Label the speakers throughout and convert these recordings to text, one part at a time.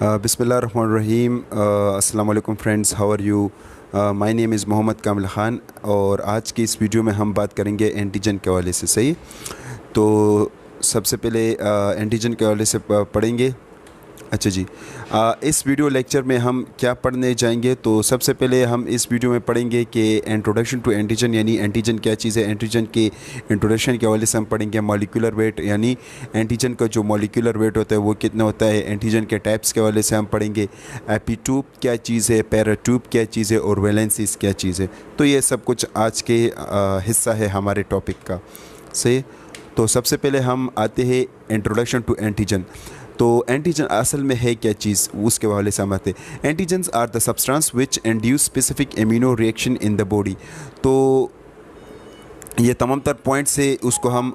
Speaker 1: बिस्मिल्लाहिर्रहमानिर्रहीम। अस्सलाम वालेकुम friends, how are you. My name is Mohammad Kamil Khan और आज की इस वीडियो में हम बात करेंगे एंटीजन के हवाले से। सही, तो सबसे पहले एंटीजन के हवाले से पढ़ेंगे। अच्छा जी, इस वीडियो लेक्चर में हम क्या पढ़ने जाएंगे, तो सबसे पहले हम इस वीडियो में पढ़ेंगे कि इंट्रोडक्शन टू एंटीजन यानी एंटीजन क्या चीज़ है। एंटीजन के इंट्रोडक्शन के हवाले से हम पढ़ेंगे मॉलिक्यूलर वेट यानी एंटीजन का जो मॉलिक्यूलर वेट होता है वो कितना होता है। एंटीजन के टाइप्स के हवाले से हम पढ़ेंगे एपीट्यूब क्या चीज़ है, पैराट्यूब क्या चीज़ है और वैलेंसीज क्या चीज़ है। तो ये सब कुछ आज के हिस्सा है हमारे टॉपिक का। सही, तो सबसे पहले हम आते हैं इंट्रोडक्शन टू एंटीजन। तो एंटीजन असल में है क्या चीज़, उसके हवाले से हम आते हैं। Antigens are the substance which induce specific immuno reaction in the body. तो ये तमाम तर पॉइंट से उसको हम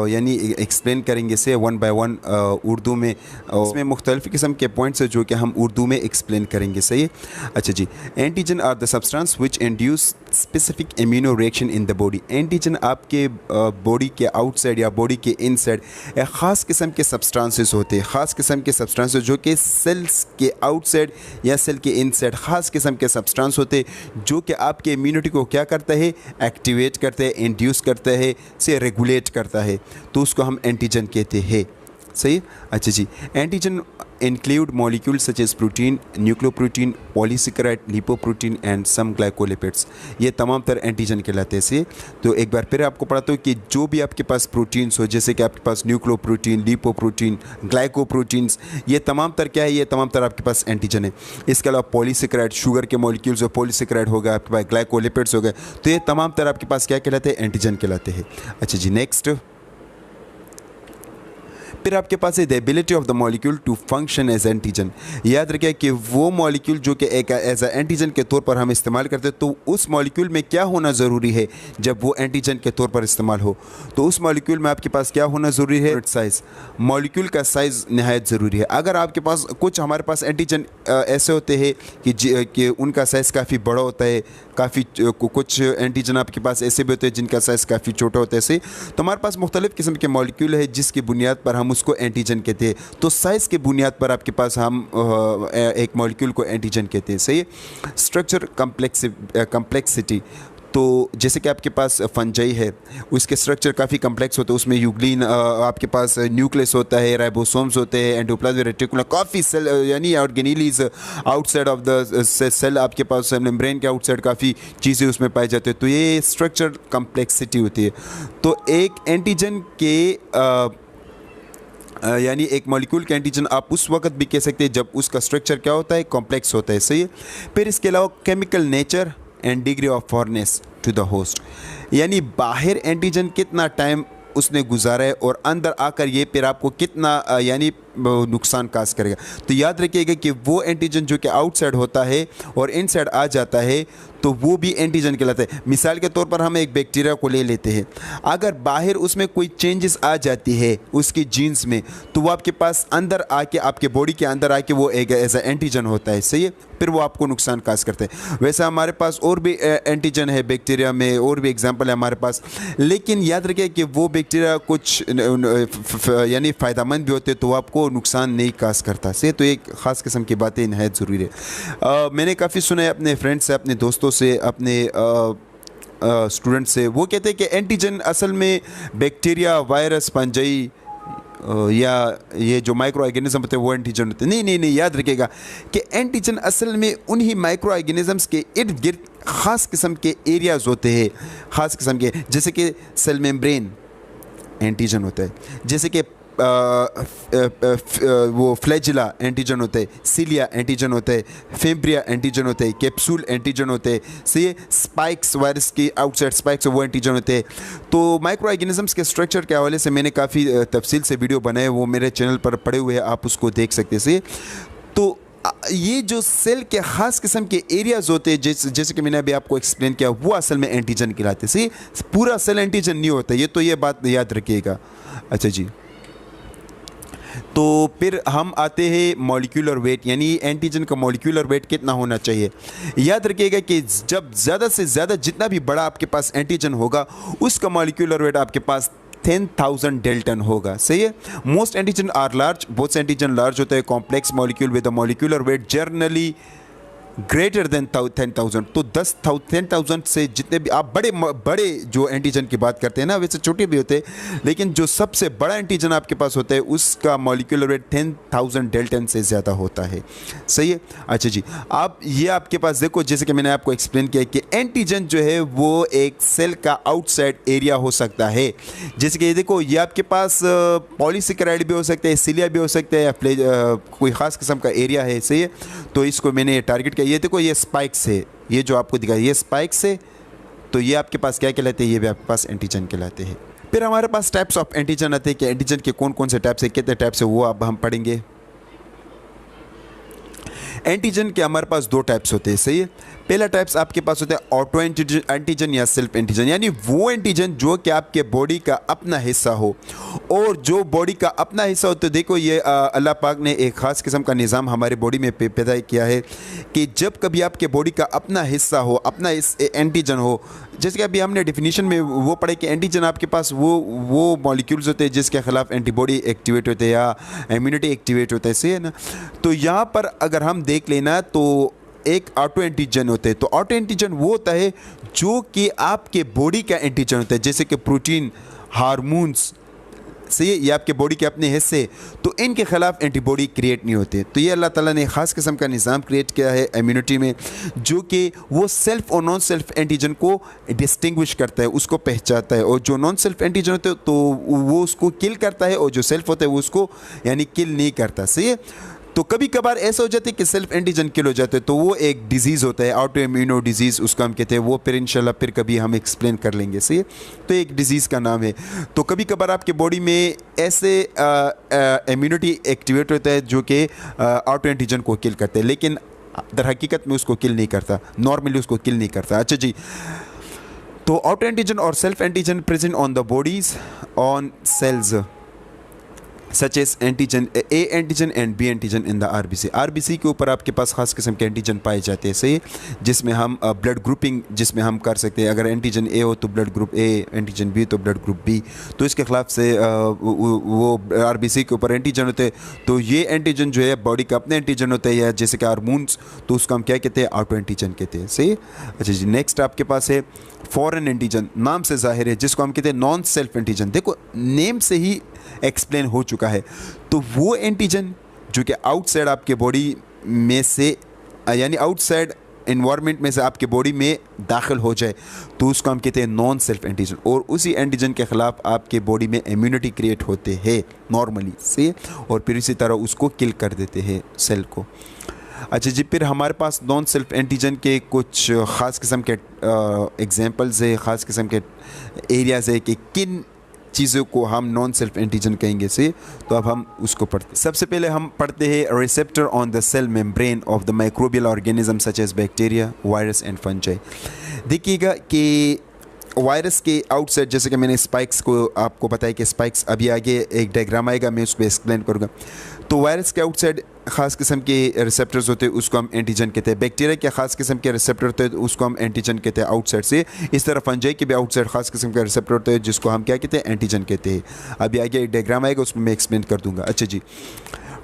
Speaker 1: यानी एक्सप्लेन करेंगे से वन बाय वन उर्दू में। इसमें मुख्तलिफ़ किस्म के पॉइंट्स है जो कि हम उर्दू में एक्सप्लेन करेंगे। सही है। अच्छा जी, antigen are the substance which induce specific immuno reaction in the body. Antigen आपके बॉडी के आउटसाइड या बॉडी के इनसाइड एक ख़ास किस्म के सब्सटेंसेस होते हैं, ख़ास किस्म के सब्सटेंसेस जो कि सेल्स के आउटसाइड या सेल के इनसाइड ख़ास किस्म के सब्सटेंस होते हैं जो कि आपके इम्यूनिटी को क्या करता है, एक्टिवेट करते हैं, इंड्यूस करता है, से रेगुलेट करता है। तो उसको हम एंटीजन कहते हैं। सही। अच्छा जी, antigen include molecules such as protein, nucleoprotein, polysaccharide, lipoprotein and some glycolipids. ये तमाम तर एंटीजन कहलाते हैं। से तो एक बार फिर आपको पढ़ाता हूँ कि जो भी आपके पास प्रोटीन्स हो, जैसे कि आपके पास न्यूक्लियोप्रोटीन, लिपोप्रोटीन, ग्लाइकोप्रोटीन्स, ये तमाम तर क्या है, ये तमाम तर आपके पास एंटीजन है। इसके अलावा पॉलीसेकेराइड, शुगर के मॉलिक्यूल्स हो, पॉलीसेकेराइड होगा, आपके पास ग्लाइकोलिपिड्स हो गए, तो ये तमाम तर आपके पास क्या कहलाते हैं, एंटीजन कहलाते हैं। अच्छा जी, नेक्स्ट फिर आपके पास है the ability of the molecule to function as antigen. याद रखिए कि वो मॉलिक्यूल जो कि एक एज एंटीजन के तौर पर हम इस्तेमाल करते हैं, तो उस मॉलिक्यूल में क्या होना ज़रूरी है जब वो एंटीजन के तौर पर इस्तेमाल हो। तो उस मॉलिक्यूल में आपके पास क्या होना ज़रूरी है, साइज़। मॉलिक्यूल का साइज़ नहायत ज़रूरी है। अगर आपके पास कुछ हमारे पास एंटीजन ऐसे होते हैं कि उनका साइज़ काफ़ी बड़ा होता है, काफ़ी कुछ एंटीजन आपके पास ऐसे भी होते हैं जिनका साइज़ काफ़ी छोटा होता है। ऐसे तो हमारे पास मुख्तलिफ़ किस्म के मॉलिक्यूल है जिसकी बुनियाद पर हम उसको एंटीजन कहते हैं। तो साइज़ के बुनियाद पर आपके पास हम एक मॉलिक्यूल को एंटीजन कहते हैं। सही। स्ट्रक्चर कम्प्लेक्सिटी, तो जैसे कि आपके पास फंजाई है, उसके स्ट्रक्चर काफ़ी कम्प्लेक्स होते हैं। उसमें यूग्लिन, आपके पास न्यूक्लियस होता है, राइबोसोम्स होते हैं, एंडोप्लाज्मिक रेटिकुलम, काफ़ी सेल यानी ऑर्गेनीलीज आउटसाइड ऑफ द सेल, आपके पास मेम्ब्रेन के आउटसाइड काफ़ी चीज़ें उसमें पाई जाती है। तो ये स्ट्रक्चर कम्प्लेक्सिटी होती है। तो एक एंटीजन के यानी एक मॉलिक्यूल के एंटीजन आप उस वक्त भी कह सकते हैं जब उसका स्ट्रक्चर क्या होता है, कॉम्प्लेक्स होता है। सही है। फिर इसके अलावा chemical nature and degree of foreignness to the host, यानी बाहर एंटीजन कितना टाइम उसने गुजारा है और अंदर आकर ये फिर आपको कितना यानी नुकसान काज करेगा। तो याद रखिएगा कि वो एंटीजन जो कि आउटसाइड होता है और इनसाइड आ जाता है तो वो भी एंटीजन कहलाता है। मिसाल के तौर पर हम एक बैक्टीरिया को ले लेते हैं, अगर बाहर उसमें कोई चेंजेस आ जाती है उसकी जीन्स में, तो वो आपके पास अंदर आके आपके बॉडी के अंदर आके वो एक एज एंटीजन होता है। सही है। फिर वो आपको नुकसान काज करते हैं। वैसे हमारे पास और भी एंटीजन है बैक्टीरिया में, और भी एग्जाम्पल है हमारे पास, लेकिन याद रखिए कि वो बैक्टीरिया कुछ यानी फ़ायदेमंद भी होते हैं, तो वो आपको नुकसान नहीं काज करता। से तो एक ख़ास किस्म की बातें नहायत ज़रूरी है। मैंने काफ़ी सुना है अपने फ्रेंड से, अपने दोस्तों से, अपने स्टूडेंट से, वो कहते हैं कि एंटीजन असल में बैक्टीरिया, वायरस, फंजाई या ये जो माइक्रो ऑर्गेनिज्म होते हैं वो एंटीजन होते हैं। नहीं, याद रखिएगा कि एंटीजन असल में उन्हीं माइक्रो ऑर्गेनिजम्स के इर्द गिर्द ख़ास किस्म के एरियाज़ होते हैं, ख़ास किस्म के, जैसे कि सेल मेम्ब्रेन एंटीजन होता है, जैसे कि वो फ्लैजिला एंटीजन होते हैं, सीलिया एंटीजन होते हैं, फेब्रिया एंटीजन होते हैं, कैप्सूल एंटीजन होते हैं। से स्पाइक्स, वायरस की आउटसाइड स्पाइक्स वो एंटीजन होते हैं। तो माइक्रो ऑर्गेनिजम्स के स्ट्रक्चर के हवाले से मैंने काफ़ी तफसील से वीडियो बनाए, वो मेरे चैनल पर पड़े हुए हैं, आप उसको देख सकते हैं। तो ये जो सेल के ख़ास किस्म के एरियाज़ होते हैं, जैसे कि मैंने अभी आपको एक्सप्लेन किया, वो असल में एंटीजन कहलाते हैं। सही, पूरा सेल एंटीजन नहीं होता, ये बात याद रखिएगा। अच्छा जी, तो फिर हम आते हैं मॉलिक्यूलर वेट, यानी एंटीजन का मॉलिक्यूलर वेट कितना होना चाहिए। याद रखिएगा कि जब ज़्यादा से ज़्यादा जितना भी बड़ा आपके पास एंटीजन होगा उसका मॉलिक्यूलर वेट आपके पास 10,000 डेल्टन होगा, सही है। मोस्ट एंटीजन आर लार्ज, बहुत से एंटीजन लार्ज होते हैं, complex molecule with a molecular weight generally greater than 10,000। तो 10,000 से जितने भी आप बड़े बड़े जो एंटीजन की बात करते हैं ना, वैसे छोटे भी होते हैं, लेकिन जो सबसे बड़ा एंटीजन आपके पास होता है उसका मॉलिक्यूलर वेट 10,000 डेल्टन से ज़्यादा होता है, सही है। अच्छा जी, आप ये आपके पास देखो, जैसे कि मैंने आपको एक्सप्लेन किया कि एंटीजन जो है वो एक सेल का आउटसाइड एरिया हो सकता है। जैसे कि ये देखो, ये आपके पास पॉलीसेकेराइड भी हो सकते हैं, सिलिया भी हो सकते हैं, कोई ख़ास किस्म का एरिया है, सही है। तो इसको मैंने टारगेट किया। ये देखो, ये स्पाइक्स है, ये जो आपको दिखा ये स्पाइक्स है, तो ये आपके पास क्या कहलाते हैं, ये भी आपके पास एंटीजन कहलाते हैं। फिर हमारे पास टाइप्स ऑफ एंटीजन आते हैं कि एंटीजन के कौन कौन से टाइप्स है, कितने टाइप्स है, वो अब हम पढ़ेंगे। एंटीजन के हमारे पास दो टाइप्स होते हैं, सही है। पहला टाइप्स आपके पास होता है ऑटो एंटीजन या सेल्फ एंटीजन, यानी वो एंटीजन जो कि आपके बॉडी का अपना हिस्सा हो। और जो बॉडी का अपना हिस्सा हो, तो देखो ये अल्लाह पाक ने एक ख़ास किस्म का निज़ाम हमारे बॉडी में पैदा किया है कि जब कभी आपके बॉडी का अपना हिस्सा हो, अपना एंटीजन हो, जैसे कि अभी हमने डिफिनीशन में वो पढ़े कि एंटीजन आपके पास वो मॉलिक्यूल्स होते हैं जिसके खिलाफ एंटीबॉडी एक्टिवेट होते हैं या इम्यूनिटी एक्टिवेट होता है, सही है ना। तो यहाँ पर अगर हम देख लेना तो एक ऑटो एंटीजन होते हैं। तो ऑटो एंटीजन वो होता है जो कि आपके बॉडी का एंटीजन होता है, जैसे कि प्रोटीन, हार्मोन्स, सही है, ये आपके बॉडी के अपने हिस्से, तो इनके खिलाफ एंटीबॉडी क्रिएट नहीं होते। तो ये अल्लाह ताला ने ख़ास किस्म का निज़ाम क्रिएट किया है इम्यूनिटी में, जो कि वो सेल्फ और नॉन सेल्फ एंटीजन को डिस्टिंग्विश करता है, उसको पहचानता है। और जो नॉन सेल्फ एंटीजन होते हैं तो वो उसको किल करता है, और जो सेल्फ होता है वो उसको यानी किल नहीं करता, सही है। तो कभी कभार ऐसा हो जाता है कि सेल्फ एंटीजन किल हो जाते हैं, तो वो एक डिजीज़ होता है, ऑटो इम्यूनो डिजीज़ उसका हम कहते हैं। वो फिर इंशाल्लाह फिर कभी हम एक्सप्लेन कर लेंगे, सही है। तो एक डिजीज़ का नाम है। तो कभी कभार आपके बॉडी में ऐसे इम्यूनिटी एक्टिवेट होता है जो कि ऑटो एंटीजन को किल करते हैं, लेकिन दर हकीकत में उसको किल नहीं करता, नॉर्मली उसको किल नहीं करता। अच्छा जी, तो ऑटो एंटीजन और self antigen present on the bodies on cells such as antigen A antigen and B antigen in the RBC. RBC के ऊपर आपके पास खास किस्म के एंटीजन पाए जाते हैं, सही, जिसमें हम ब्लड ग्रुपिंग जिसमें हम कर सकते हैं। अगर एंटीजन ए हो तो blood group A, antigen B तो ब्लड ग्रुप बी। तो इसके खिलाफ से वो आरबीसी के ऊपर एंटीजन होते हैं। तो ये एंटीजन जो है बॉडी का अपने एंटीजन होते हैं, या जैसे कि हार्मोन्स, तो उसको हम क्या कहते हैं, ऑटो एंटीजन कहते हैं, सही। अच्छा जी, नेक्स्ट आपके पास है फॉरेन एंटीजन, नाम से जाहिर है, जिसको हम कहते हैं नॉन सेल्फ एंटीजन। देखो नेम से ही एक्सप्लेन हो चुका है। तो वो एंटीजन जो कि आउटसाइड आपके बॉडी में से यानी आउटसाइड एनवायरनमेंट में से आपके बॉडी में दाखिल हो जाए, तो उसको हम कहते हैं नॉन सेल्फ एंटीजन। और उसी एंटीजन के ख़िलाफ़ आपके बॉडी में इम्यूनिटी क्रिएट होते हैं नॉर्मली, से, और फिर इसी तरह उसको किल कर देते हैं सेल को। अच्छा जी, फिर हमारे पास नॉन सेल्फ एंटीजन के कुछ ख़ास किस्म के एग्जांपल्स है, ख़ास किस्म के एरियाज़ है कि किन चीज़ों को हम नॉन सेल्फ एंटीजन कहेंगे, से। तो अब हम उसको पढ़ते हैं। सबसे पहले हम पढ़ते हैं receptor on the cell membrane of the microbial organism such as bacteria, virus and fungi. देखिएगा कि वायरस के आउटसाइड, जैसे कि मैंने स्पाइक्स को आपको बताया कि स्पाइक्स, अभी आगे एक डायग्राम आएगा, मैं उसको एक्सप्लेन करूँगा। तो वायरस के आउटसाइड ख़ास किस्म के रिसेप्टर्स होते हैं, उसको हम एंटीजन कहते हैं। बैक्टीरिया के ख़ास किस्म के रिसेप्टर होते हैं, उसको हम एंटीजन कहते हैं आउटसाइड से। इस तरह फंजाई के भी आउटसाइड ख़ास किस्म का रिसेप्टर होते हैं, जिसको हम क्या कहते हैं, एंटीजन कहते हैं। अभी आगे एक डायग्राम आएगा, उसमें मैं एक्सप्लेन कर दूँगा। अच्छा जी,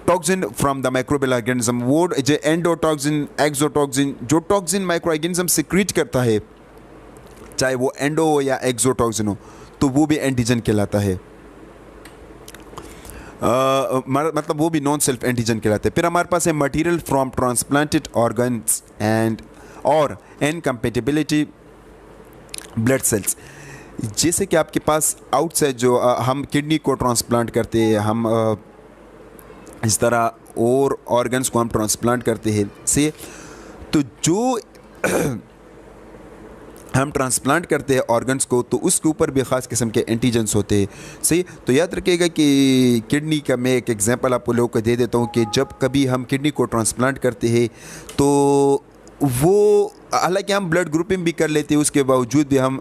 Speaker 1: toxin from the microbial organism, वो जो एंडोटॉक्सिन, एक्सोटॉक्सिन, जो टॉक्सिन माइक्रो ऑर्गेनिज्म सिक्रीट करता है, चाहे वो एंडो हो या एक्सोटॉक्सिन हो, तो वो भी एंटीजन कहलाता है। मतलब वो भी नॉन सेल्फ एंटीजन कहलाते हैं। फिर हमारे पास है material from transplanted organs and और इनकम्पेटिबिलिटी ब्लड सेल्स। जैसे कि आपके पास आउटसाइड जो हम किडनी को ट्रांसप्लांट करते हैं, हम इस तरह और ऑर्गन्स को हम ट्रांसप्लांट करते हैं, से। तो जो हम ट्रांसप्लांट करते हैं ऑर्गन्स को, तो उसके ऊपर भी ख़ास किस्म के एंटीजन्स होते हैं, सही। तो याद रखिएगा कि किडनी का मैं एक एग्जांपल आपको लोगों को दे देता हूँ कि जब कभी हम किडनी को ट्रांसप्लांट करते हैं, तो वो हालांकि हम ब्लड ग्रुपिंग भी कर लेते हैं, उसके बावजूद भी हम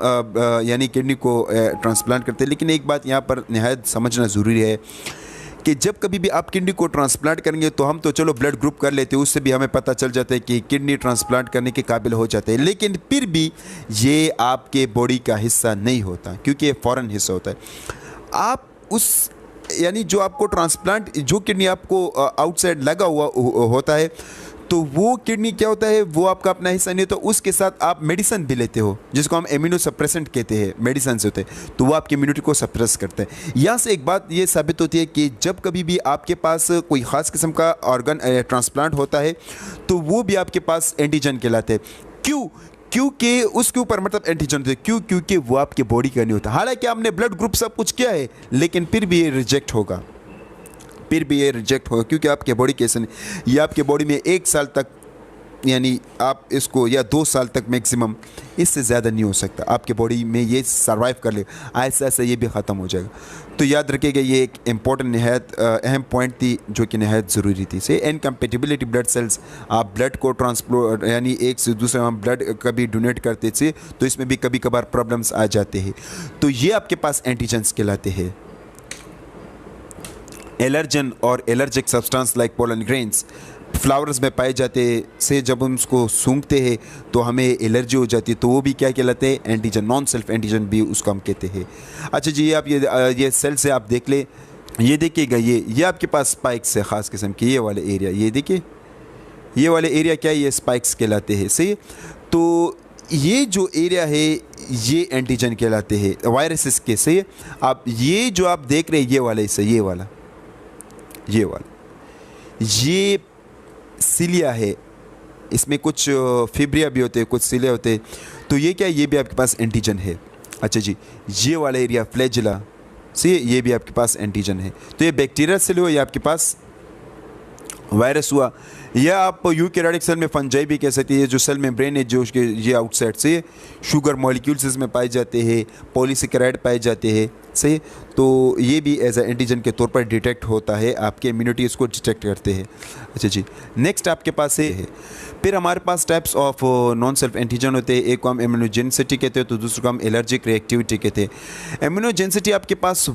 Speaker 1: यानी किडनी को ट्रांसप्लांट करते हैं। लेकिन एक बात यहाँ पर निहायत समझना ज़रूरी है कि जब कभी भी आप किडनी को ट्रांसप्लांट करेंगे, तो हम तो चलो ब्लड ग्रुप कर लेते हैं, उससे भी हमें पता चल जाता है कि किडनी ट्रांसप्लांट करने के काबिल हो जाते हैं। लेकिन फिर भी ये आपके बॉडी का हिस्सा नहीं होता, क्योंकि ये फ़ॉरेन हिस्सा होता है। आप उस यानी जो आपको ट्रांसप्लांट जो किडनी आपको आउटसाइड लगा हुआ होता है, तो वो किडनी क्या होता है, वो आपका अपना हिस्सा नहीं होता, उसके साथ आप मेडिसिन भी लेते हो जिसको हम इम्यूनो सप्रेसेंट कहते हैं, मेडिसिन से होते हैं, तो वो आपकी इम्यूनिटी को सप्रेस करते हैं। यहाँ से एक बात ये साबित होती है कि जब कभी भी आपके पास कोई ख़ास किस्म का ऑर्गन ट्रांसप्लांट होता है तो वो भी आपके पास एंटीजन कहलाते हैं। क्यों? क्योंकि उसके ऊपर मतलब एंटीजन होते हैं। क्यों? क्योंकि वो आपके बॉडी का नहीं होता। हालांकि आपने ब्लड ग्रुप सब कुछ किया है, लेकिन फिर भी ये रिजेक्ट होगा, क्योंकि आपके बॉडी कैसे नहीं, ये आपके बॉडी में 1 साल तक, यानी आप इसको, या 2 साल तक मैक्सिमम, इससे ज़्यादा नहीं हो सकता आपके बॉडी में ये सर्वाइव कर ले, ऐसा ऐसा ये भी ख़त्म हो जाएगा। तो याद रखिएगा, ये एक इम्पॉर्टेंट नहायत अहम पॉइंट थी जो कि नहायत ज़रूरी थी। से इनकम्पेटिबिलिटी ब्लड सेल्स, आप ब्लड को ट्रांसप्लोर यानी एक से दूसरे हम ब्लड कभी डोनेट करते थे तो इसमें भी कभी कभार प्रॉब्लम्स आ जाते हैं, तो ये आपके पास एंटीजेंस कहलाते हैं। एलर्जन और allergic substance like pollen grains flowers में पाए जाते से जब हम उसको सूंघते हैं तो हमें एलर्जी हो जाती है, तो वो भी क्या कहलाते हैं, एंटीजन, नॉन सेल्फ एंटीजन भी उसको हम कहते हैं। अच्छा जी, आप ये सेल से आप देख ले, ये देखिएगा, ये आपके पास स्पाइक्स है ख़ास किस्म के, ये वाले एरिया, ये देखिए, ये वाले एरिया क्या है, ये स्पाइक्स कहलाते हैं। सही, तो ये जो एरिया है ये एंटीजन कहलाते हैं वायरसेस के। सही, आप ये जो आप देख रहे हैं ये वाला हिस्सा, ये वाला ये सीलिया है, इसमें कुछ फिब्रिया भी होते हैं, कुछ सीलिया होते हैं, तो ये क्या है, ये भी आपके पास एंटीजन है। अच्छा जी, ये वाला एरिया फ्लैजिला से, ये भी आपके पास एंटीजन है। तो ये बैक्टीरिया सेल हुआ, ये आपके पास वायरस हुआ, या आप यूकैरियोटिक सेल में फंजाई भी कह सकते हैं, जो सेल मेम्ब्रेन है जो उसके ये आउटसाइड से शुगर मॉलिक्यूल्स इसमें पाए जाते हैं, पॉलीसेकेराइड पाए जाते हैं। सही, तो ये भी एज ए एंटीजन के तौर पर डिटेक्ट होता है, आपके इम्यूनिटी इसको डिटेक्ट करते हैं। अच्छा जी, नेक्स्ट आपके पास है, फिर हमारे पास types of non self antigen होते हैं। एक को हम इम्यूनोजेनिसिटी कहते हैं, तो दूसरे को हम एलर्जिक रिएक्टिविटी कहते हैं। इम्यूनोजेनिसिटी आपके पास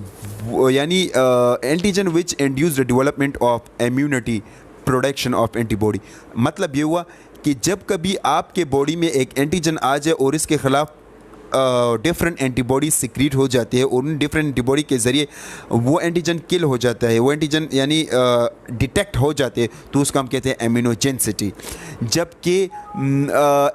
Speaker 1: यानी antigen which induce the development of immunity production of antibody, मतलब ये हुआ कि जब कभी आपके बॉडी में एक एंटीजन आ जाए और इसके ख़िलाफ़ डिफरेंट एंटीबॉडी सिक्रीट हो जाती है, और उन डिफरेंट एंटीबॉडी के ज़रिए वो एंटीजन किल हो जाता है, वो एंटीजन यानी डिटेक्ट हो जाते हैं, तो उसको हम कहते हैं इम्यूनोजेनिसिटी। जबकि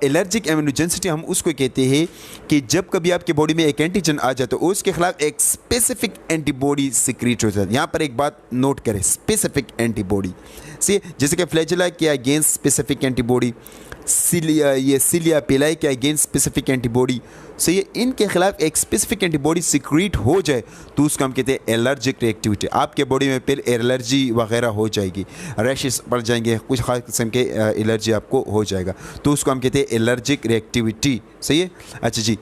Speaker 1: एलर्जिक इम्यूनोजेनिसिटी हम उसको कहते हैं कि जब कभी आपके बॉडी में एक एंटीजन आ जाता है, उसके खिलाफ एक स्पेसिफिक एंटीबॉडी सिक्रीट हो जाती है। यहाँ पर एक बात नोट करें, स्पेसिफिक एंटीबॉडी से, जैसे कि फ्लैजिला के अगेंस्ट स्पेसिफिक एंटीबॉडी, सीलिया पिलाई के अगेंस्ट स्पेसिफिक एंटीबॉडी, सो ये इनके खिलाफ एक स्पेसिफिक एंटीबॉडी सिक्रीट हो जाए तो उसको हम कहते हैं एलर्जिक रिएक्टिविटी। आपके बॉडी में फिर एलर्जी वगैरह हो जाएगी, रैशेस पड़ जाएंगे, कुछ खास किस्म के एलर्जी आपको हो जाएगा, तो उसको हम कहते हैं एलर्जिक रिएक्टिविटी। सही है। अच्छा जी,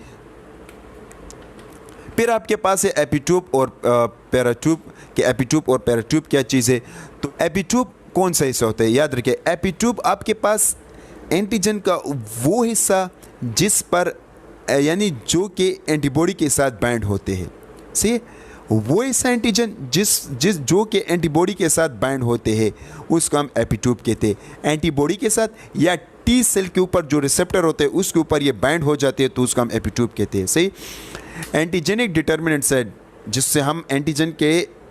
Speaker 1: फिर आपके पास है एपिट्यूब और पैराट्यूब। कि एपिट्यूब और पैराट्यूब क्या चीज़ है, तो एपिट्यूब कौन सा हिस्सा होता है, याद रखिए, एपिट्यूब आपके पास एंटीजन का वो हिस्सा जिस पर यानी जो कि एंटीबॉडी के साथ बाइंड होते हैं। सही, वो हिस्सा एंटीजन जिस जो कि एंटीबॉडी के साथ बाइंड होते हैं उसको हम एपिट्यूब कहते हैं। एंटीबॉडी के साथ या टी सेल के ऊपर जो रिसेप्टर होते हैं उसके ऊपर ये बाइंड हो जाते हैं तो उसको हम एपिट्यूब कहते हैं। सही, एंटीजेनिक डिटर्मिनेंट सेट, जिससे हम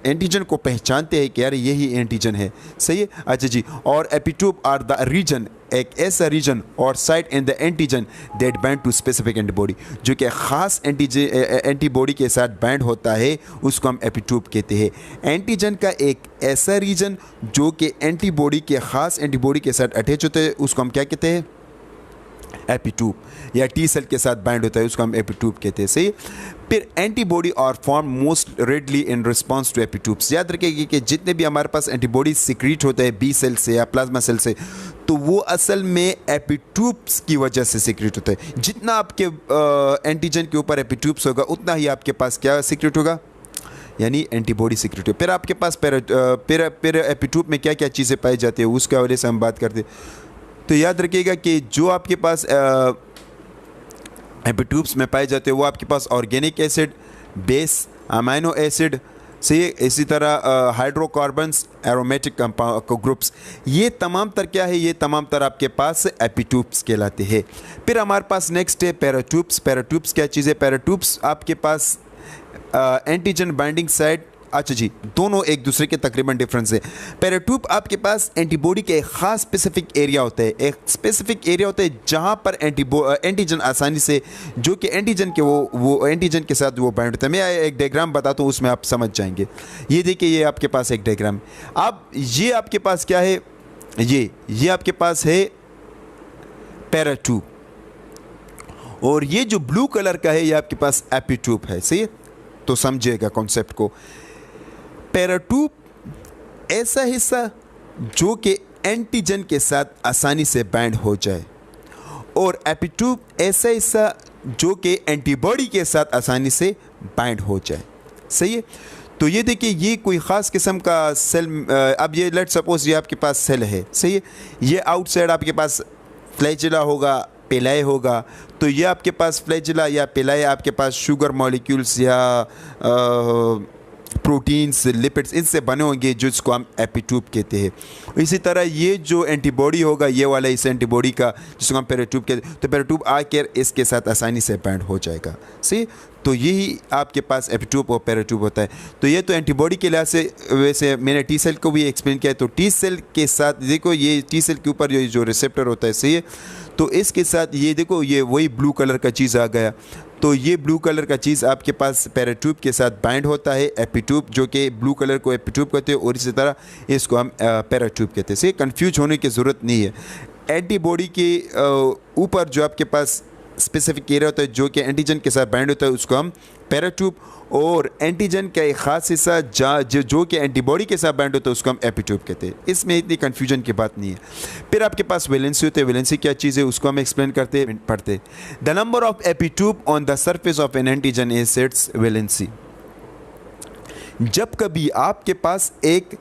Speaker 1: एंटीजन को पहचानते हैं कि यार यही एंटीजन है। सही है। अच्छा जी, और एपिट्यूब आर द रीजन, एक ऐसा रीजन और site in the antigen that bind to specific antibody, जो कि ख़ास एंटीबॉडी के साथ बाइंड होता है उसको हम एपिट्यूब कहते हैं। एंटीजन का एक ऐसा रीजन जो कि एंटीबॉडी के ख़ास एंटीबॉडी के साथ अटैच होता है उसको हम क्या कहते हैं, एपिट्यूब, या टी सेल के साथ बाइंड होता है उसको हम एपिट्यूब कहते हैं। सही। फिर antibody are form most readily in response to epitopes. याद रखिएगा कि जितने भी हमारे पास एंटीबॉडी सिक्रीट होते हैं बी सेल से या प्लाज्मा सेल से, तो वो असल में एपिट्यूब्स की वजह से सिक्रीट होता है। जितना आपके एंटीजन के ऊपर एपिट्यूब्स होगा उतना ही आपके पास क्या सिक्रीट होगा, यानी एंटीबॉडी सिक्रीट हो। फिर आपके पास फिर एपिट्यूब में क्या क्या चीज़ें पाई जाती है उसके हवाले से हम बात करते हैं। तो याद रखिएगा कि जो आपके पास एपिट्यूब्स में पाए जाते हैं वो आपके पास organic acid, base, amino acid से, इसी तरह हाइड्रोकार्बन्स, एरोमेटिक ग्रुप्स, ये तमाम तर क्या है, ये तमाम तर आपके पास एपिट्यूब्स कहलाते हैं। फिर हमारे पास नेक्स्ट है पैराट्यूब्स। पैराट्यूब्स क्या चीज़ है, पैराट्यूब्स आपके पास एंटीजन बाइंडिंग साइट, अच्छा जी, दोनों एक दूसरे के तकरीबन डिफरेंस है। पैराट्यूब आपके पास एंटीबॉडी का एक ख़ास स्पेसिफिक एरिया होता है, एक स्पेसिफिक एरिया होता है जहाँ पर एंटीजन आसानी से, जो कि एंटीजन के वो एंटीजन के साथ वो बाइंड होता है। मैं एक डायग्राम बताता हूँ, उसमें आप समझ जाएंगे। ये देखिए, ये आपके पास एक डायग्राम। अब ये आपके पास क्या है, ये आपके पास है पैराट्यूब, और ये जो ब्लू कलर का है ये आपके पास एपिट्यूब है। सही है, तो समझिएगा कॉन्सेप्ट को। पैराट्यूब ऐसा हिस्सा जो कि एंटीजन के साथ आसानी से बाइंड हो जाए, और एपिट्यूब ऐसा हिस्सा जो कि एंटीबॉडी के साथ आसानी से बाइंड हो जाए। सही है, तो ये देखिए, ये कोई ख़ास किस्म का सेल, अब ये लेट सपोज ये आपके पास सेल है। सही है, ये आउटसाइड आपके पास फ्लैजिला होगा, पेलाई होगा, तो ये आपके पास फ्लैजिला या पेलाई आपके पास शुगर मॉलिक्यूल्स या प्रोटीन्स, लिपिड्स, इनसे बने होंगे, जो इसको हम एपिट्यूब कहते हैं। इसी तरह ये जो एंटीबॉडी होगा, ये वाला इस एंटीबॉडी का, जिसको हम पैराट्यूब कहते हैं, तो पैराट्यूब आकर इसके साथ आसानी से बाइंड हो जाएगा। सही, तो यही आपके पास एपिट्यूब और पैराट्यूब होता है। तो ये तो एंटीबॉडी के लिहाज से, वैसे मैंने टी सेल को भी एक्सप्लेन किया है, तो टी सेल के साथ देखो, ये टी सेल के ऊपर जो रिसेप्टर होता है, सही है, तो इसके साथ ये देखो, ये वही ब्लू कलर का चीज़ आ गया। तो ये ब्लू कलर का चीज़ आपके पास पैराट्यूब के साथ बाइंड होता है, एपिट्यूब, जो कि ब्लू कलर को एपिट्यूब कहते हैं, और इसी तरह इसको हम पैराट्यूब कहते हैं। सही, कंफ्यूज होने की ज़रूरत नहीं है। एंटीबॉडी के ऊपर जो आपके पास स्पेसिफिक एरिया होता है जो कि एंटीजन के साथ बाइंड होता है, उसको हम पैराट्यूब, और एंटीजन का एक ख़ास हिस्सा जो कि एंटीबॉडी के साथ बाइंड होता है, उसको हम एपिट्यूब कहते हैं। इसमें इतनी कन्फ्यूजन की बात नहीं है। फिर आपके पास वैलेंसी होते हैं। वैलेंसी क्या चीज़ है, उसको हम एक्सप्लेन करते पढ़ते। The number of epitope on the surface of an antigen is its valency. जब कभी आपके पास एक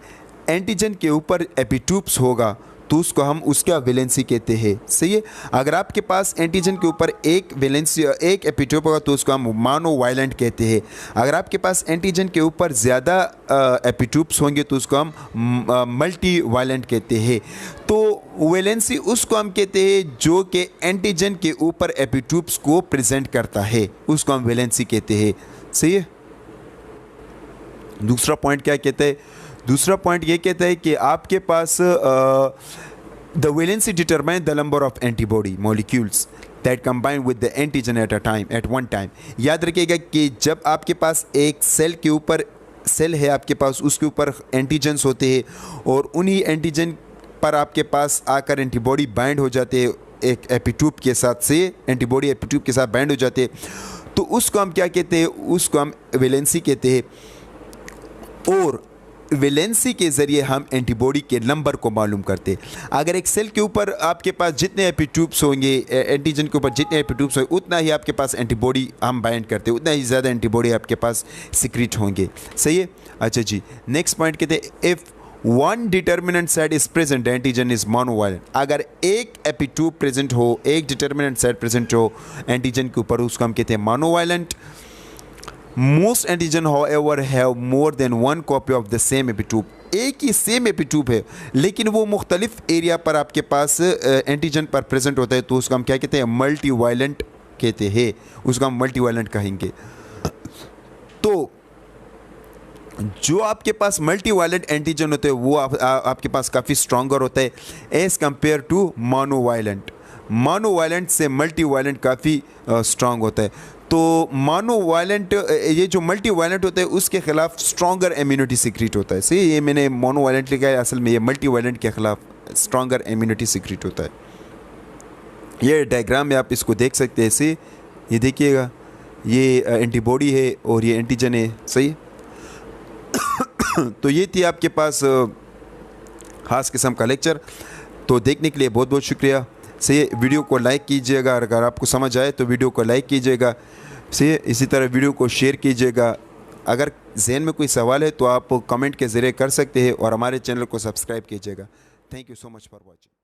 Speaker 1: एंटीजन के ऊपर एपिट्यूब्स होगा, तो उसको हम उसका वैलेंसी कहते हैं। सही है, अगर आपके पास एंटीजन के ऊपर एक वैलेंसी, एक एपिट्यूब होगा, तो उसको हम मोनोवालेंट कहते हैं। अगर आपके पास एंटीजन के ऊपर ज़्यादा एपिट्यूब्स होंगे, तो उसको हम मल्टीवालेंट कहते हैं। तो वैलेंसी उसको हम कहते हैं जो कि एंटीजन के ऊपर एपिट्यूब्स को प्रेजेंट करता है, उसको हम वैलेंसी कहते हैं। सही है, दूसरा पॉइंट क्या कहता है, दूसरा पॉइंट ये कहता है कि आपके पास the valency determine the number of antibody molecules that combine with the antigen at one time. याद रखिएगा कि जब आपके पास एक सेल के ऊपर, सेल है आपके पास, उसके ऊपर एंटीजन्स होते हैं, और उन्हीं एंटीजन पर आपके पास आकर एंटीबॉडी बाइंड हो जाते हैं एक एपिट्यूब के साथ, से एंटीबॉडी एपिट्यूब के साथ बाइंड हो जाते हैं, तो उसको हम क्या कहते हैं, उसको हम वैलेंसी कहते हैं। और वैलेंसी के ज़रिए हम एंटीबॉडी के नंबर को मालूम करते हैं। अगर एक सेल के ऊपर आपके पास जितने एपिट्यूब्स होंगे, एंटीजन के ऊपर जितने एपिट्यूब्स होंगे, उतना ही आपके पास एंटीबॉडी हम बाइंड करते हैं, उतना ही ज़्यादा एंटीबॉडी आपके पास सिक्रीट होंगे। सही है, अच्छा जी, नेक्स्ट पॉइंट कहते हैं, if one determinant side is present antigen is monovalent. अगर एक एपिट्यूब प्रेजेंट हो, एक डिटर्मिनेंट साइड प्रेजेंट हो एंटीजन के ऊपर, उसको हम कहते हैं मोनोवालेंट। Most antigen however have more than one copy of the same epitope। एक ही सेम एपिट्यूब है, लेकिन वो मुख्तलिफ एरिया पर आपके पास एंटीजन पर प्रेजेंट होता है, तो उसको हम क्या कहते हैं, मल्टीवायलेंट कहते हैं, उसको हम मल्टीवायलेंट कहेंगे। तो जो आपके पास मल्टीवायलेंट एंटीजन होते हैं, वो आपके पास काफ़ी स्ट्रॉन्गर होता है एज़ कम्पेयर टू मोनोवायलेंट। मोनोवायलेंट से मल्टीवायलेंट काफ़ी स्ट्रॉन्ग होता है। तो मोनोवायलेंट, ये जो मल्टीवायलेंट होता है, उसके खिलाफ स्ट्रॉन्गर इम्यूनिटी सिक्रीट होता है। सही, ये मैंने मोनोवायलेंट लिखा है, असल में ये मल्टीवायलेंट के खिलाफ स्ट्रॉन्गर इम्यूनिटी सिक्रीट होता है। ये डायग्राम में आप इसको देख सकते हैं। ऐसे ये देखिएगा, ये एंटीबॉडी है और ये एंटीजन है। सही तो ये थी आपके पास ख़ास किस्म का लेक्चर। तो देखने के लिए बहुत बहुत शुक्रिया। सही, वीडियो को लाइक कीजिएगा, अगर आपको समझ आए तो वीडियो को लाइक कीजिएगा। सही, इसी तरह वीडियो को शेयर कीजिएगा। अगर ज़हन में कोई सवाल है तो आप कमेंट के ज़रिए कर सकते हैं, और हमारे चैनल को सब्सक्राइब कीजिएगा। Thank you so much for watching.